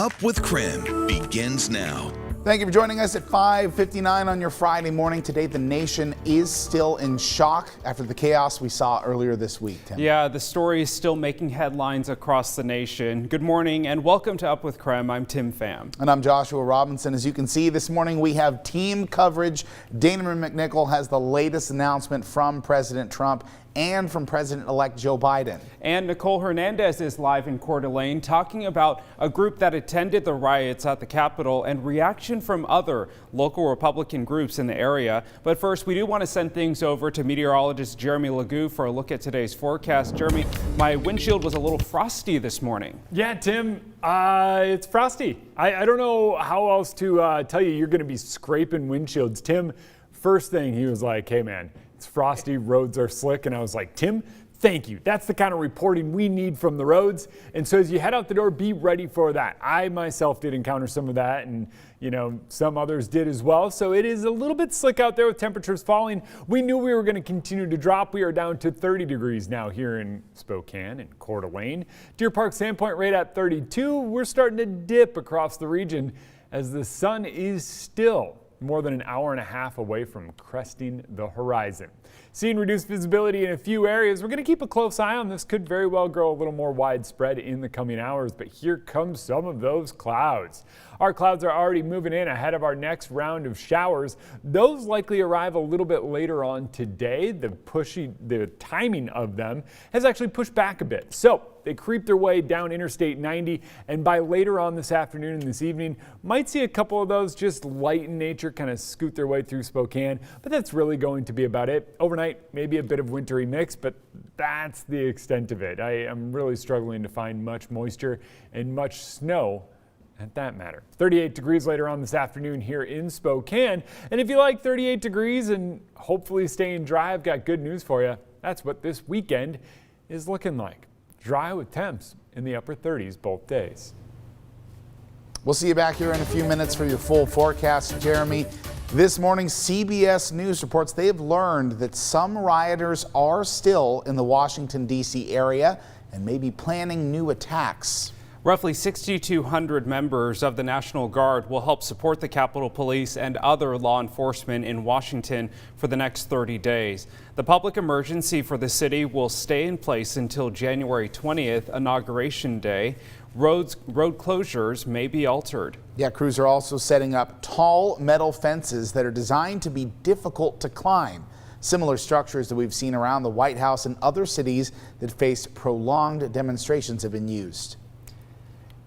Up with KREM begins now. Thank you for joining us at 5:59 on your Friday morning. Today, the nation is still in shock after the chaos we saw earlier this week, Tim. Yeah, the story is still making headlines across the nation. Good morning and welcome to Up with KREM. I'm Tim Pham. And I'm Joshua Robinson. As you can see, this morning we have team coverage. Dana Marie McNichol has the latest announcement from President Trump and from President-elect Joe Biden. And Nicole Hernandez is live in Coeur d'Alene talking about a group that attended the riots at the Capitol and reaction from other local Republican groups in the area. But first, we do want to send things over to meteorologist Jeremy Legoo for a look at today's forecast. Jeremy, my windshield was a little frosty this morning. Yeah, Tim, it's frosty. I don't know how else to tell you. You're going to be scraping windshields. Tim, first thing he was like, hey man, it's frosty, roads are slick. And I was like, Tim, thank you. That's the kind of reporting we need from the roads. And so as you head out the door, be ready for that. I myself did encounter some of that, and some others did as well. So it is a little bit slick out there with temperatures falling. We knew we were going to continue to drop. We are down to 30 degrees now here in Spokane and Coeur d'Alene. Deer Park Sandpoint right at 32. We're starting to dip across the region as the sun is still more than an hour and a half away from cresting the horizon. Seeing reduced visibility in a few areas, we're going to keep a close eye on this. Could very well grow a little more widespread in the coming hours, but here come some of those clouds. Our clouds are already moving in ahead of our next round of showers. Those likely arrive a little bit later on today. The timing of them has actually pushed back a bit. So they creep their way down Interstate 90, and by later on this afternoon and this evening, might see a couple of those just light in nature kind of scoot their way through Spokane, but that's really going to be about it. Overnight, maybe a bit of wintry mix, but that's the extent of it. I am really struggling to find much moisture and much snow at that matter. 38 degrees later on this afternoon here in Spokane. And if you like 38 degrees and hopefully staying dry, I've got good news for you. That's what this weekend is looking like. Dry with temps in the upper 30s both days. We'll see you back here in a few minutes for your full forecast, Jeremy. This morning, CBS News reports they have learned that some rioters are still in the Washington, D.C. area and may be planning new attacks. Roughly 6,200 members of the National Guard will help support the Capitol Police and other law enforcement in Washington for the next 30 days. The public emergency for the city will stay in place until January 20th, Inauguration Day. Road closures may be altered. Yeah, crews are also setting up tall metal fences that are designed to be difficult to climb. Similar structures that we've seen around the White House and other cities that face prolonged demonstrations have been used.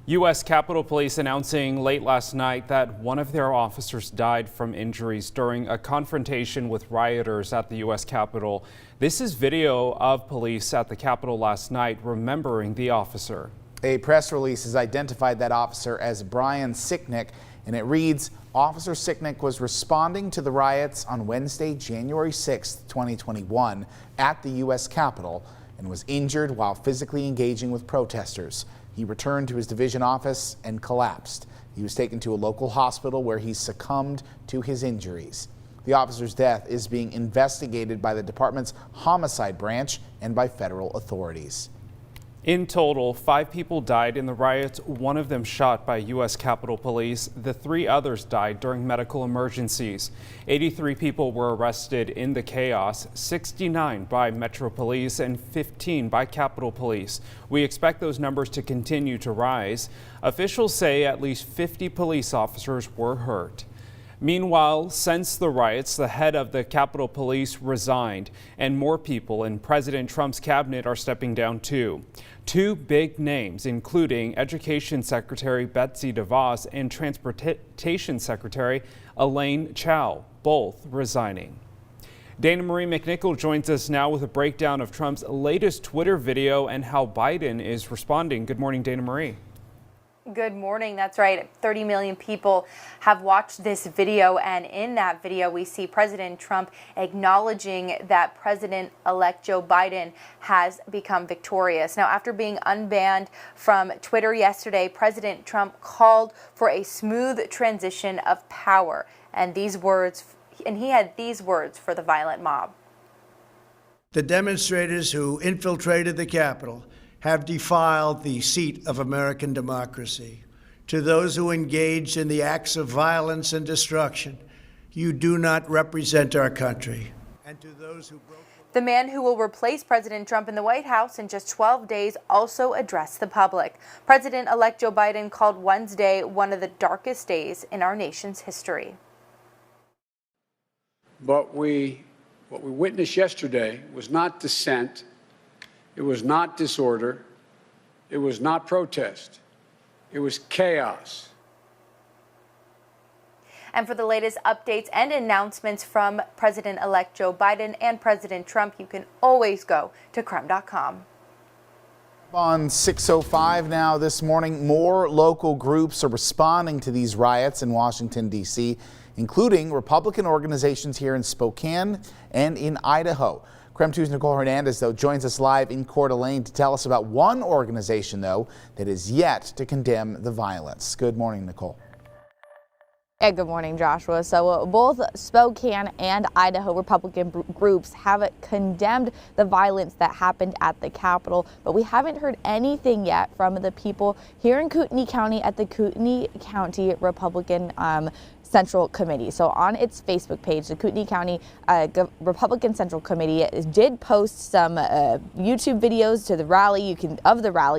U.S. Capitol Police announcing late last night that one of their officers died from injuries during a confrontation with rioters at the U.S. Capitol. This is video of police at the Capitol last night remembering the officer. A press release has identified that officer as Brian Sicknick, and it reads, Officer Sicknick was responding to the riots on Wednesday, January 6, 2021 at the U.S. Capitol and was injured while physically engaging with protesters. He returned to his division office and collapsed. He was taken to a local hospital where he succumbed to his injuries. The officer's death is being investigated by the department's homicide branch and by federal authorities. In total, 5 people died in the riots, one of them shot by U.S. Capitol Police. The 3 others died during medical emergencies. 83 people were arrested in the chaos, 69 by Metro Police and 15 by Capitol Police. We expect those numbers to continue to rise. Officials say at least 50 police officers were hurt. Meanwhile, since the riots, the head of the Capitol Police resigned, and more people in President Trump's cabinet are stepping down too. 2 big names, including Education Secretary Betsy DeVos and Transportation Secretary Elaine Chao, both resigning. Dana Marie McNichol joins us now with a breakdown of Trump's latest Twitter video and how Biden is responding. Good morning, Dana Marie. Good morning. That's right. 30 million people have watched this video, and in that video we see President Trump acknowledging that President-elect Joe Biden has become victorious. Now, after being unbanned from Twitter yesterday, President Trump called for a smooth transition of power, and he had these words for the violent mob. The demonstrators who infiltrated the Capitol have defiled the seat of American democracy. to those who engaged in the acts of violence and destruction, you do not represent our country. And to those who broke the man who will replace President Trump in the White House in just 12 days also addressed the public. President-elect Joe Biden called Wednesday one of the darkest days in our nation's history. But what we witnessed yesterday was not dissent, it was not disorder, it was not protest, it was chaos. And for the latest updates and announcements from President-elect Joe Biden and President Trump, you can always go to KREM.com. On 6:05 now this morning, more local groups are responding to these riots in Washington, D.C., including Republican organizations here in Spokane and in Idaho. KREM 2's Nicole Hernandez, though, joins us live in Coeur d'Alene to tell us about one organization, though, that is yet to condemn the violence. Good morning, Nicole. Hey, good morning, Joshua. So both Spokane and Idaho Republican groups have condemned the violence that happened at the Capitol, but we haven't heard anything yet from the people here in Kootenai County at the Kootenai County Republican Central Committee. So on its Facebook page, the Kootenai County Republican Central Committee did post some YouTube videos to the rally.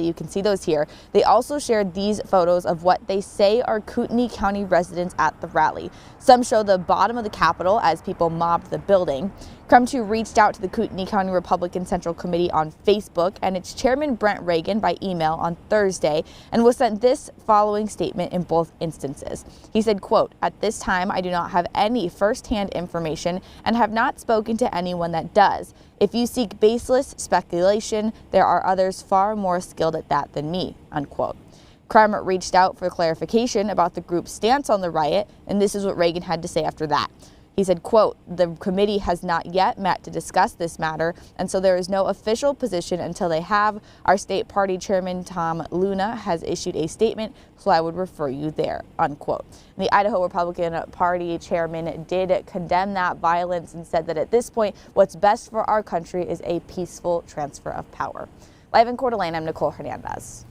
You can see those here. They also shared these photos of what they say are Kootenai County residents at the rally. Some show the bottom of the Capitol as people mobbed the building. KREM 2 reached out to the Kootenai County Republican Central Committee on Facebook and its chairman Brent Reagan by email on Thursday and was sent this following statement in both instances. He said, quote, "At this time, I do not have any firsthand information and have not spoken to anyone that does. If you seek baseless speculation, there are others far more skilled at that than me," unquote. KREM reached out for clarification about the group's stance on the riot, and this is what Reagan had to say after that. He said, quote, "The committee has not yet met to discuss this matter, and so there is no official position until they have. Our state party chairman, Tom Luna, has issued a statement, so I would refer you there," unquote. The Idaho Republican Party chairman did condemn that violence and said that at this point, what's best for our country is a peaceful transfer of power. Live in Coeur d'Alene, I'm Nicole Hernandez.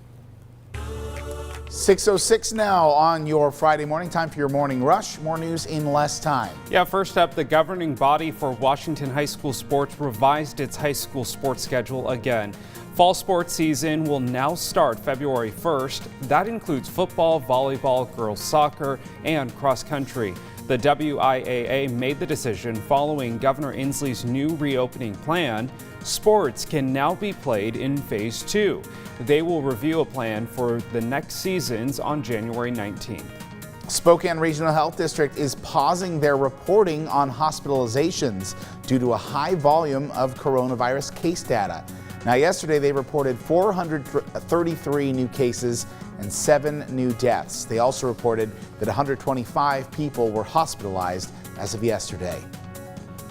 6:06 now on your Friday morning. Time for your morning rush. More news in less time. Yeah, first up, the governing body for Washington high school sports revised its high school sports schedule again. Fall sports season will now start February 1st. That includes football, volleyball, girls soccer, and cross country. The WIAA made the decision following Governor Inslee's new reopening plan. Sports can now be played in Phase 2. They will review a plan for the next seasons on January 19th. Spokane Regional Health District is pausing their reporting on hospitalizations due to a high volume of coronavirus case data. Now, yesterday they reported 433 new cases and 7 new deaths. They also reported that 125 people were hospitalized as of yesterday.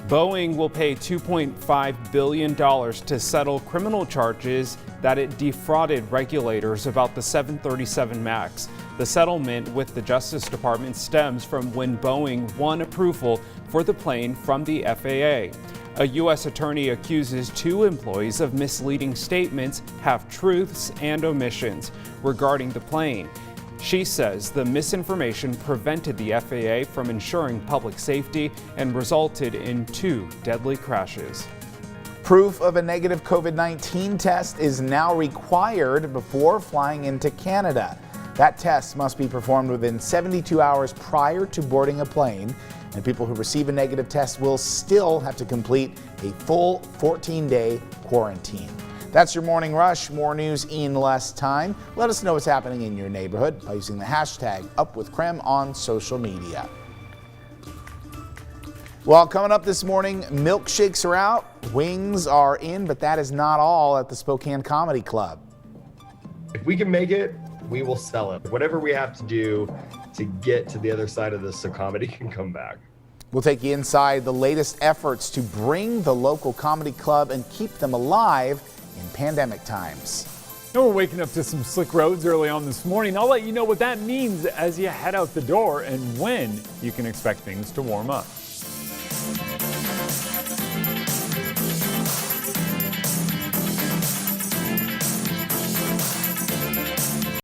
Boeing will pay $2.5 billion to settle criminal charges that it defrauded regulators about the 737 MAX. The settlement with the Justice Department stems from when Boeing won approval for the plane from the FAA. A U.S. attorney accuses 2 employees of misleading statements, half-truths, and omissions regarding the plane. She says the misinformation prevented the FAA from ensuring public safety and resulted in 2 deadly crashes. Proof of a negative COVID-19 test is now required before flying into Canada. That test must be performed within 72 hours prior to boarding a plane, and people who receive a negative test will still have to complete a full 14-day quarantine. That's your morning rush. More news in less time. Let us know what's happening in your neighborhood by using the hashtag #UpWithKREM on social media. Well, coming up this morning, milkshakes are out, wings are in, but that is not all at the Spokane Comedy Club. If we can make it, we will sell it. Whatever we have to do to get to the other side of this so comedy can come back. We'll take you inside the latest efforts to bring the local comedy club and keep them alive in pandemic times. Now we're waking up to some slick roads early on this morning. I'll let you know what that means as you head out the door and when you can expect things to warm up.